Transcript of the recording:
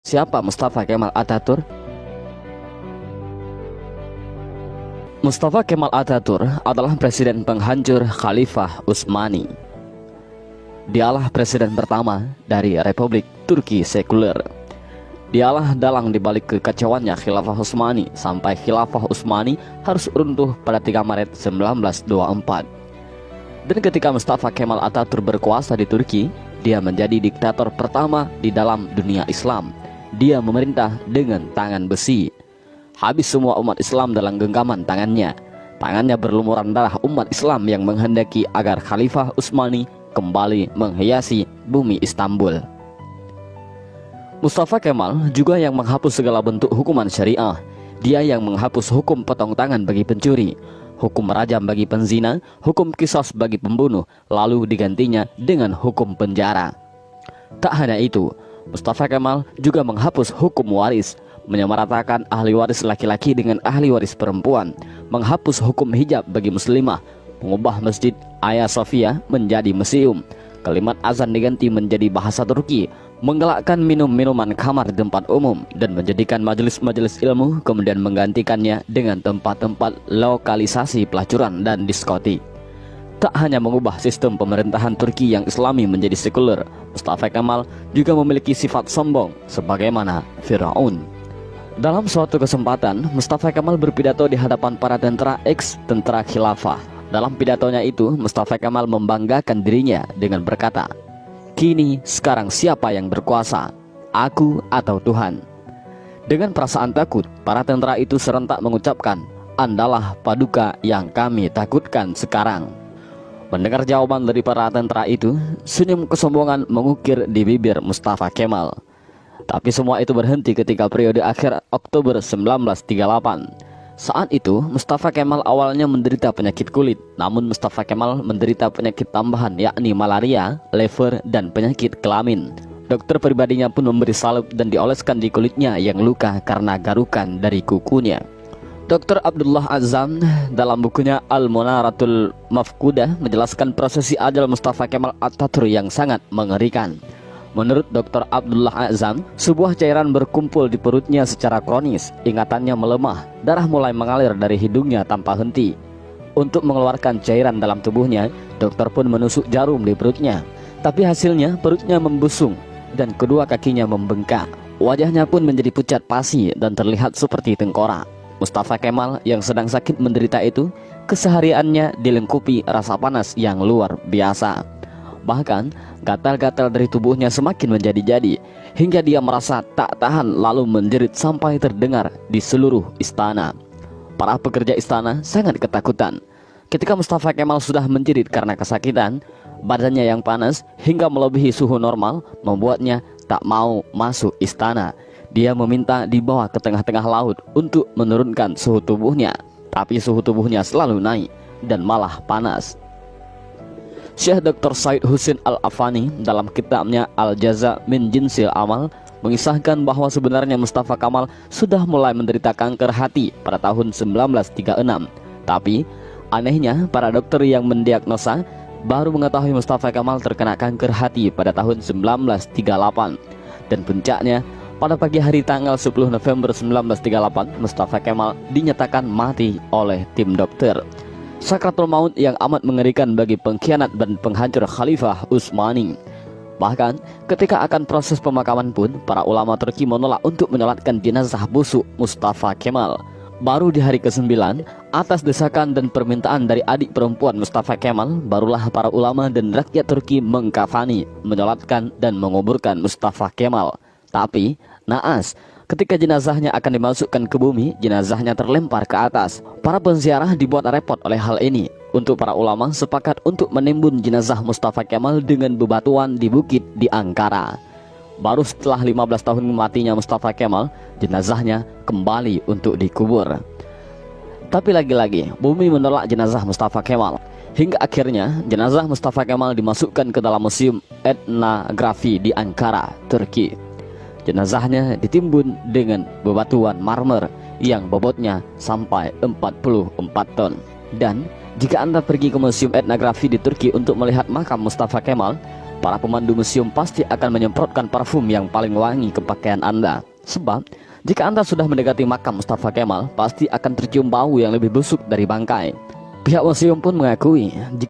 Siapa Mustafa Kemal Atatürk? Mustafa Kemal Atatürk adalah presiden penghancur Khalifah Utsmani. Dialah presiden pertama dari Republik Turki sekuler. Dialah dalang dibalik kekacauannya Khilafah Utsmani sampai Khilafah Utsmani harus runtuh pada 3 Maret 1924. Dan ketika Mustafa Kemal Atatürk berkuasa di Turki, dia menjadi diktator pertama di dalam dunia Islam. Dia memerintah dengan tangan besi. Habis semua umat Islam dalam genggaman tangannya. Tangannya berlumuran darah umat Islam yang menghendaki agar Khalifah Utsmani kembali menghiasi bumi Istanbul. Mustafa Kemal juga yang menghapus segala bentuk hukuman syariah. Dia yang menghapus hukum potong tangan bagi pencuri, hukum rajam bagi penzina, hukum qisas bagi pembunuh, lalu digantinya dengan hukum penjara. Tak hanya itu, Mustafa Kemal juga menghapus hukum waris, menyamaratakan ahli waris laki-laki dengan ahli waris perempuan, menghapus hukum hijab bagi muslimah, mengubah Masjid Hagia Sophia menjadi museum, kalimat azan diganti menjadi bahasa Turki, menggalakkan minum-minuman kamar di tempat umum, dan menjadikan majelis-majelis ilmu kemudian menggantikannya dengan tempat-tempat lokalisasi pelacuran dan diskotik. Tak hanya mengubah sistem pemerintahan Turki yang Islami menjadi sekuler, Mustafa Kemal juga memiliki sifat sombong sebagaimana Firaun. Dalam suatu kesempatan, Mustafa Kemal berpidato di hadapan para tentara ex-tentara khilafah. Dalam pidatonya itu, Mustafa Kemal membanggakan dirinya dengan berkata, "Kini sekarang siapa yang berkuasa, aku atau Tuhan?" Dengan perasaan takut, para tentara itu serentak mengucapkan, "Andalah Paduka yang kami takutkan sekarang." Mendengar jawaban dari para tentara itu, senyum kesombongan mengukir di bibir Mustafa Kemal. Tapi semua itu berhenti ketika periode akhir Oktober 1938. Saat itu, Mustafa Kemal awalnya menderita penyakit kulit. Namun Mustafa Kemal menderita penyakit tambahan yakni malaria, lever, dan penyakit kelamin. Dokter pribadinya pun memberi salep dan dioleskan di kulitnya yang luka karena garukan dari kukunya. Dr. Abdullah Azzam dalam bukunya Al-Munaratul Mafkudah menjelaskan prosesi ajal Mustafa Kemal Atatürk yang sangat mengerikan. Menurut Dr. Abdullah Azzam, sebuah cairan berkumpul di perutnya secara kronis, ingatannya melemah, darah mulai mengalir dari hidungnya tanpa henti. Untuk mengeluarkan cairan dalam tubuhnya, dokter pun menusuk jarum di perutnya. Tapi hasilnya perutnya membusung dan kedua kakinya membengkak. Wajahnya pun menjadi pucat pasi dan terlihat seperti tengkorak. Mustafa Kemal yang sedang sakit menderita itu, kesehariannya dilengkapi rasa panas yang luar biasa. Bahkan, gatal-gatal dari tubuhnya semakin menjadi-jadi, hingga dia merasa tak tahan lalu menjerit sampai terdengar di seluruh istana. Para pekerja istana sangat ketakutan. Ketika Mustafa Kemal sudah menjerit karena kesakitan, badannya yang panas hingga melebihi suhu normal membuatnya tak mau masuk istana. Dia meminta dibawa ke tengah-tengah laut untuk menurunkan suhu tubuhnya, tapi suhu tubuhnya selalu naik dan malah panas. Syekh Dr. Said Husin Al-Afani dalam kitabnya Al-Jaza min Jinsil Amal mengisahkan bahwa sebenarnya Mustafa Kemal sudah mulai menderita kanker hati pada tahun 1936. Tapi anehnya para dokter yang mendiagnosa baru mengetahui Mustafa Kemal terkena kanker hati pada tahun 1938. Dan puncaknya, pada pagi hari tanggal 10 November 1938, Mustafa Kemal dinyatakan mati oleh tim dokter. Sakratul maut yang amat mengerikan bagi pengkhianat dan penghancur Khalifah Utsmani. Bahkan ketika akan proses pemakaman pun, para ulama Turki menolak untuk menyolatkan jenazah busuk Mustafa Kemal. Baru di hari ke-9, atas desakan dan permintaan dari adik perempuan Mustafa Kemal, barulah para ulama dan rakyat Turki mengkafani, menyolatkan dan menguburkan Mustafa Kemal. Tapi naas, ketika jenazahnya akan dimasukkan ke bumi, jenazahnya terlempar ke atas. Para penziarah dibuat repot oleh hal ini. Untuk para ulama sepakat untuk menimbun jenazah Mustafa Kemal dengan bebatuan di bukit di Ankara. Baru setelah 15 tahun matinya Mustafa Kemal, jenazahnya kembali untuk dikubur. Tapi lagi-lagi, bumi menolak jenazah Mustafa Kemal. Hingga akhirnya jenazah Mustafa Kemal dimasukkan ke dalam museum etnografi di Ankara, Turki. Jenazahnya ditimbun dengan bebatuan marmer yang bobotnya sampai 44 ton. Dan jika Anda pergi ke museum etnografi di Turki untuk melihat makam Mustafa Kemal, para pemandu museum pasti akan menyemprotkan parfum yang paling wangi ke pakaian Anda. Sebab, jika Anda sudah mendekati makam Mustafa Kemal, pasti akan tercium bau yang lebih busuk dari bangkai. Pihak museum pun mengakui,